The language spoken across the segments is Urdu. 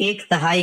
1/3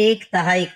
1/3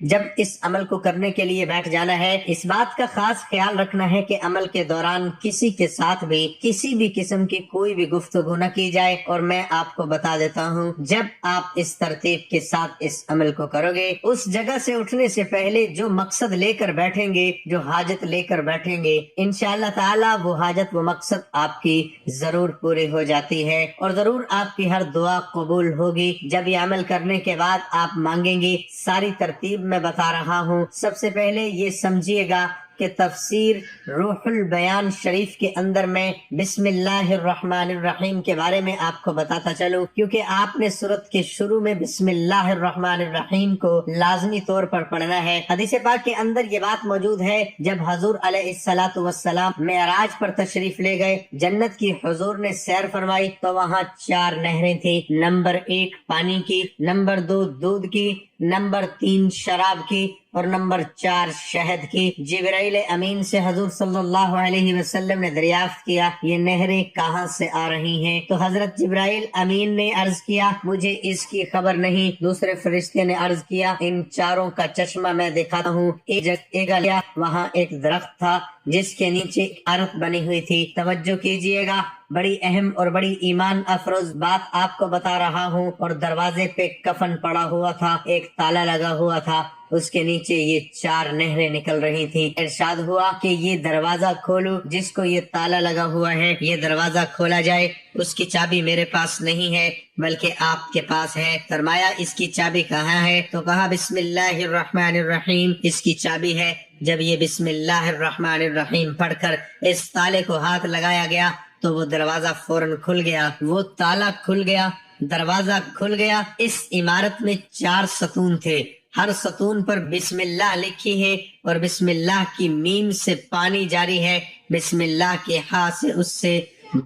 جب اس عمل کو کرنے کے لیے بیٹھ جانا ہے اس بات کا خاص خیال رکھنا ہے کہ عمل کے دوران کسی کے ساتھ بھی کسی بھی قسم کی کوئی بھی گفتگو نہ کی جائے۔ اور میں آپ کو بتا دیتا ہوں، جب آپ اس ترتیب کے ساتھ اس عمل کو کرو گے، اس جگہ سے اٹھنے سے پہلے جو مقصد لے کر بیٹھیں گے، جو حاجت لے کر بیٹھیں گے، انشاءاللہ تعالی وہ حاجت وہ مقصد آپ کی ضرور پوری ہو جاتی ہے اور ضرور آپ کی ہر دعا قبول ہوگی۔ جب یہ عمل کرنے کے بعد آپ مانگیں گے، ساری ترتیب میں بتا رہا ہوں۔ سب سے پہلے یہ سمجھیے گا کہ تفسیر روح البیان شریف کے اندر میں بسم اللہ الرحمن الرحیم کے بارے میں آپ کو بتاتا چلوں، کیونکہ آپ نے سورت کے شروع میں بسم اللہ الرحمن الرحیم کو لازمی طور پر پڑھنا ہے۔ حدیث پاک کے اندر یہ بات موجود ہے، جب حضور علیہ الصلوۃ والسلام معراج پر تشریف لے گئے، جنت کی حضور نے سیر فرمائی تو وہاں 4 نہریں تھیں، نمبر 1 پانی کی، نمبر 2 دودھ کی، نمبر 3 شراب کی اور نمبر 4 شہد کی۔ جبرائیل امین سے حضور صلی اللہ علیہ وسلم نے دریافت کیا یہ نہریں کہاں سے آ رہی ہیں؟ تو حضرت جبرائیل امین نے عرض کیا مجھے اس کی خبر نہیں۔ دوسرے فرشتے نے عرض کیا ان چاروں کا چشمہ میں دکھاتا ہوں۔ ایک گیا وہاں ایک درخت تھا جس کے نیچے ایک عورت بنی ہوئی تھی۔ توجہ کیجئے گا، بڑی اہم اور بڑی ایمان افروز بات آپ کو بتا رہا ہوں۔ اور دروازے پہ کفن پڑا ہوا تھا، ایک تالا لگا ہوا تھا، اس کے نیچے یہ 4 نہریں نکل رہی تھی۔ ارشاد ہوا کہ یہ دروازہ کھولو، جس کو یہ تالا لگا ہوا ہے یہ دروازہ کھولا جائے۔ اس کی چابی میرے پاس نہیں ہے بلکہ آپ کے پاس ہے۔ فرمایا اس کی چابی کہاں ہے؟ تو کہا بسم اللہ الرحمن الرحیم اس کی چابی ہے۔ جب یہ بسم اللہ الرحمن الرحیم پڑھ کر اس تالے کو ہاتھ لگایا گیا تو وہ دروازہ فوراً کھل گیا، وہ تالا کھل گیا، دروازہ کھل گیا۔ اس عمارت میں 4 ستون تھے، ہر ستون پر بسم اللہ لکھی ہے اور بسم اللہ کی میم سے پانی جاری ہے، بسم اللہ کے ہاں سے اس سے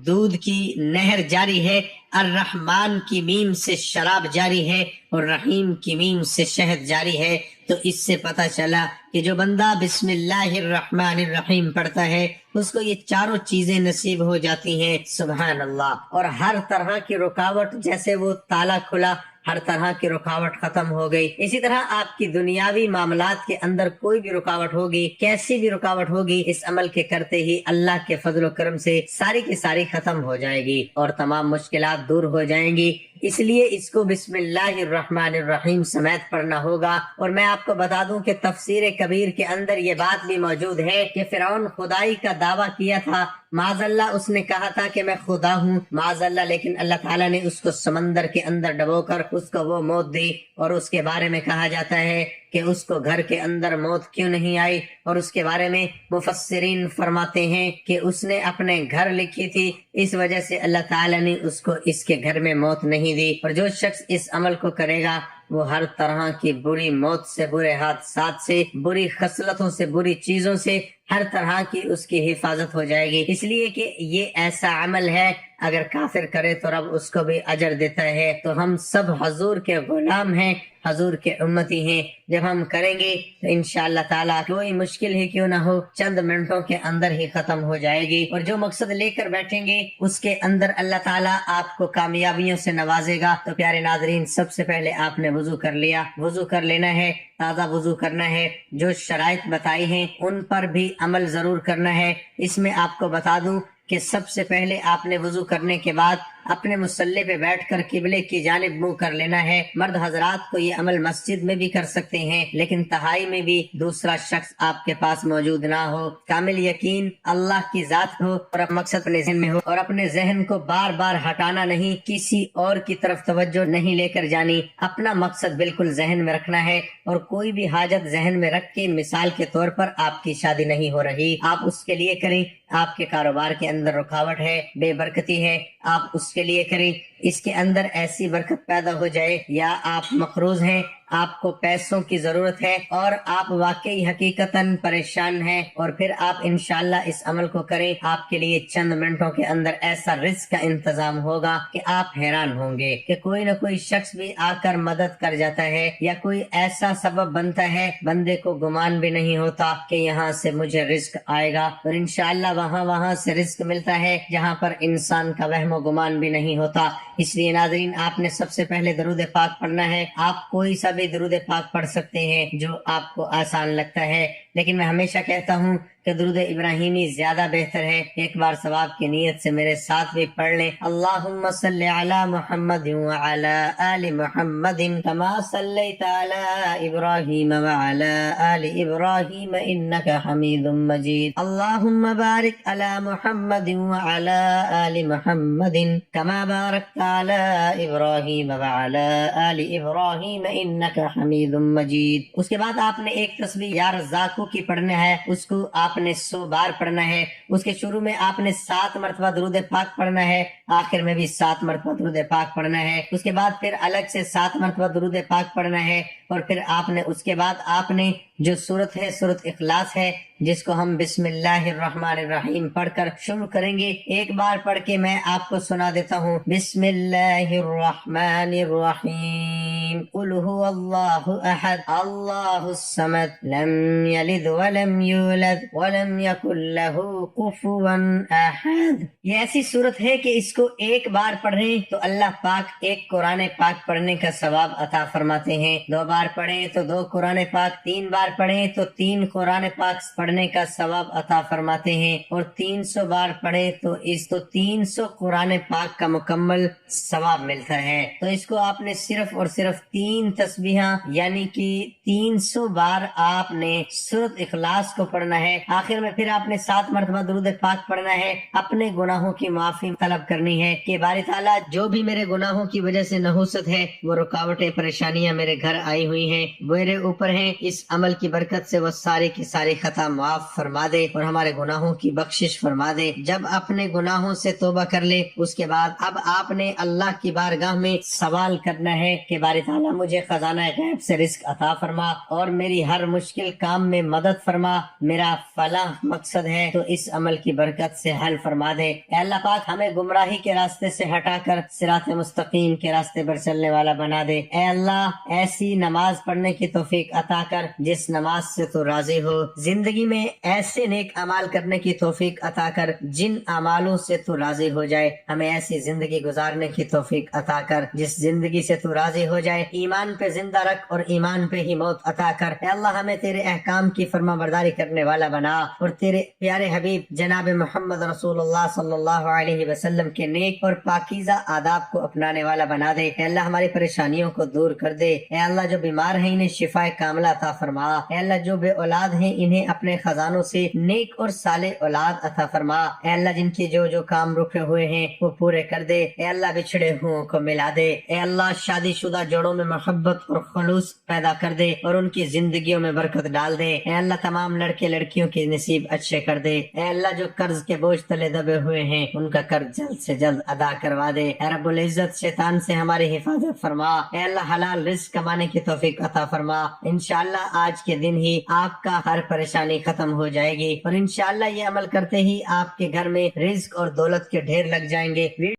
دودھ کی نہر جاری ہے، الرحمن کی میم سے شراب جاری ہے اور رحیم کی میم سے شہد جاری ہے۔ تو اس سے پتہ چلا کہ جو بندہ بسم اللہ الرحمن الرحیم پڑھتا ہے اس کو یہ چاروں چیزیں نصیب ہو جاتی ہیں۔ سبحان اللہ۔ اور ہر طرح کی رکاوٹ، جیسے وہ تالا کھلا ہر طرح کی رکاوٹ ختم ہو گئی، اسی طرح آپ کی دنیاوی معاملات کے اندر کوئی بھی رکاوٹ ہوگی، کیسی بھی رکاوٹ ہوگی، اس عمل کے کرتے ہی اللہ کے فضل و کرم سے ساری کی ساری ختم ہو جائے گی اور تمام مشکلات دور ہو جائیں گی۔ اس لیے اس کو بسم اللہ الرحمن الرحیم سمیت پڑھنا ہوگا۔ اور میں آپ کو بتا دوں کہ تفسیر کبیر کے اندر یہ بات بھی موجود ہے کہ فرعون خدائی کا دعویٰ کیا تھا، معاذ اللہ اس نے کہا تھا کہ میں خدا ہوں، معاذ اللہ، لیکن اللہ تعالیٰ نے اس کو سمندر کے اندر ڈبو کر اس کو وہ موت دی۔ اور اس کے بارے میں کہا جاتا ہے کہ اس کو گھر کے اندر موت کیوں نہیں آئی، اور اس کے بارے میں مفسرین فرماتے ہیں کہ اس نے اپنے گھر لکھی تھی، اس وجہ سے اللہ تعالیٰ نے اس کو اس کے گھر میں موت نہیں دی۔ اور جو شخص اس عمل کو کرے گا وہ ہر طرح کی بری موت سے، برے حادثات سے، بری خصلتوں سے، بری چیزوں سے، ہر طرح کی اس کی حفاظت ہو جائے گی۔ اس لیے کہ یہ ایسا عمل ہے اگر کافر کرے تو رب اس کو بھی اجر دیتا ہے۔ تو ہم سب حضور کے غلام ہیں، حضور کے امتی ہیں، جب ہم کریں گے تو انشاءاللہ تعالیٰ کوئی مشکل ہی کیوں نہ ہو چند منٹوں کے اندر ہی ختم ہو جائے گی۔ اور جو مقصد لے کر بیٹھیں گے اس کے اندر اللہ تعالیٰ آپ کو کامیابیوں سے نوازے گا۔ تو پیارے ناظرین، سب سے پہلے آپ نے وضو کر لیا، وضو کر لینا ہے، تازہ وضو کرنا ہے، جو شرائط بتائی ہیں ان پر بھی عمل ضرور کرنا ہے۔ اس میں آپ کو بتا دوں کہ سب سے پہلے آپ نے وضو کرنے کے بعد اپنے مصلی پہ بیٹھ کر قبلے کی جانب منہ کر لینا ہے۔ مرد حضرات کو یہ عمل مسجد میں بھی کر سکتے ہیں، لیکن تہائی میں بھی دوسرا شخص آپ کے پاس موجود نہ ہو۔ کامل یقین اللہ کی ذات ہو اور مقصد اپنے ذہن میں ہو، اور اپنے ذہن کو بار بار ہٹانا نہیں، کسی اور کی طرف توجہ نہیں لے کر جانی، اپنا مقصد بالکل ذہن میں رکھنا ہے۔ اور کوئی بھی حاجت ذہن میں رکھ کے، مثال کے طور پر آپ کی شادی نہیں ہو رہی، آپ اس کے لیے کریں، آپ کے کاروبار کے اندر رکاوٹ ہے، بے برکتی ہے، آپ اس کے لیے کریں، اس کے اندر ایسی برکت پیدا ہو جائے، یا آپ مقروض ہیں، آپ کو پیسوں کی ضرورت ہے اور آپ واقعی حقیقتاً پریشان ہیں، اور پھر آپ انشاءاللہ اس عمل کو کریں، آپ کے لیے چند منٹوں کے اندر ایسا رزق کا انتظام ہوگا کہ آپ حیران ہوں گے کہ کوئی نہ کوئی شخص بھی آ کر مدد کر جاتا ہے، یا کوئی ایسا سبب بنتا ہے بندے کو گمان بھی نہیں ہوتا کہ یہاں سے مجھے رزق آئے گا، اور انشاءاللہ وہاں سے رزق ملتا ہے جہاں پر انسان کا وہم و گمان بھی نہیں ہوتا۔ اس لیے ناظرین، آپ نے سب سے پہلے درود پاک پڑھنا ہے۔ آپ کوئی سا بھی بھی درود پاک پڑھ سکتے ہیں جو آپ کو آسان لگتا ہے، لیکن میں ہمیشہ کہتا ہوں کہ درود ابراہیمی زیادہ بہتر ہے۔ ایک بار ثواب کی نیت سے میرے ساتھ بھی پڑھ لیں۔ اللہم صلی علی محمد وعلی آل محمد کما صلیت علی ابراہیم وعلی آل ابراہیم انک حمید مجید۔ اللہم بارک علی محمد وعلی آل محمد کما بارکت علی ابراہیم وعلی آل ابراہیم انک حمید مجید۔ اس کے بعد آپ نے ایک تسبیح یا رزاقو کی پڑھنا ہے، اس کو آپ نے 100 بار پڑھنا ہے۔ اس کے شروع میں آپ نے 7 مرتبہ درود پاک پڑھنا ہے، آخر میں بھی 7 مرتبہ درود پاک پڑھنا ہے۔ اس کے بعد پھر الگ سے 7 مرتبہ درود پاک پڑھنا ہے، اور پھر اس کے بعد آپ نے جو سورت ہے سورت اخلاص ہے، جس کو ہم بسم اللہ الرحمن الرحیم پڑھ کر شروع کریں گے۔ ایک بار پڑھ کے میں آپ کو سنا دیتا ہوں۔ بسم اللہ الرحمن الرحیم، قل هو اللہ احد اللہ الصمد لم یلد ولم یولد ولم یکن لہ کفوا احد۔ یہ ایسی سورت ہے کہ اس کو ایک بار پڑھیں تو اللہ پاک ایک قرآن پاک پڑھنے کا ثواب عطا فرماتے ہیں، 2 بار پڑھیں تو 2 قرآن پاک، 3 بار پڑھیں تو 3 قرآن پاک پڑھنے کا ثواب عطا فرماتے ہیں، اور 300 بار پڑھیں تو 300 قرآن پاک کا مکمل ثواب ملتا ہے۔ تو اس کو آپ نے صرف اور صرف 3 تسبیحاں یعنی کہ 300 بار آپ نے سورت اخلاص کو پڑھنا ہے۔ آخر میں پھر آپ نے 7 مرتبہ درود پاک پڑھنا ہے، اپنے گناہوں کی معافی طلب کرنی ہے کہ باری تعالیٰ جو بھی میرے گناہوں کی وجہ سے نحوست ہے، وہ رکاوٹیں پریشانیاں میرے گھر آئی ہوئی ہیں، میرے اوپر ہیں، اس عمل کی برکت سے وہ ساری کی ساری خطا معاف فرما دے اور ہمارے گناہوں کی بخشش فرما دے۔ جب اپنے گناہوں سے توبہ کر لے، اس کے بعد اب آپ نے اللہ کی بارگاہ میں سوال کرنا ہے کہ باری تعالیٰ مجھے خزانہ غیب سے رزق عطا فرما اور میری ہر مشکل کام میں مدد فرما، میرا فلاں مقصد ہے تو اس عمل کی برکت سے حل فرما دے۔ اے اللہ پاک ہمیں گمراہی کے راستے سے ہٹا کر صراط مستقیم کے راستے پر چلنے والا بنا دے۔ اے اللہ ایسی نماز پڑھنے کی توفیق عطا کر جس نماز سے تو راضی ہو، زندگی میں ایسے نیک اعمال کرنے کی توفیق عطا کر جن اعمالوں سے تو راضی ہو جائے، ہمیں ایسی زندگی گزارنے کی توفیق عطا کر جس زندگی سے تو راضی ہو جائے، ایمان پہ زندہ رکھ اور ایمان پہ ہی موت عطا کر۔ اے اللہ ہمیں تیرے احکام کی فرما برداری کرنے والا بنا اور تیرے پیارے حبیب جناب محمد رسول اللہ صلی اللہ علیہ وسلم کے نیک اور پاکیزہ آداب کو اپنانے والا بنا دے۔ اے اللہ ہماری پریشانیوں کو دور کر دے۔ اے اللہ جو بیمار ہیں انہیں شفا کاملہ عطا فرما۔ اے اللہ جو بے اولاد ہیں انہیں اپنے خزانوں سے نیک اور صالح اولاد عطا فرما۔ اے اللہ جن کے جو کام رکے ہوئے ہیں وہ پورے کر دے۔ اے اللہ بچھڑے ہوں کو ملا دے۔ اے اللہ شادی شدہ جوڑوں میں محبت اور خلوص پیدا کر دے اور ان کی زندگیوں میں برکت ڈال دے۔ اے اللہ تمام لڑکے لڑکیوں کے نصیب اچھے کر دے۔ اے اللہ جو قرض کے بوجھ تلے دبے ہوئے ہیں ان کا قرض جلد سے جلد ادا کروا دے۔ اے رب العزت شیطان سے ہماری حفاظت فرما۔ اے اللہ حلال رزق کمانے کی توفیق عطا فرما۔ انشاءاللہ آج کے دن ہی آپ کا ہر پریشانی ختم ہو جائے گی اور انشاءاللہ یہ عمل کرتے ہی آپ کے گھر میں رزق اور دولت کے ڈھیر لگ جائیں گے۔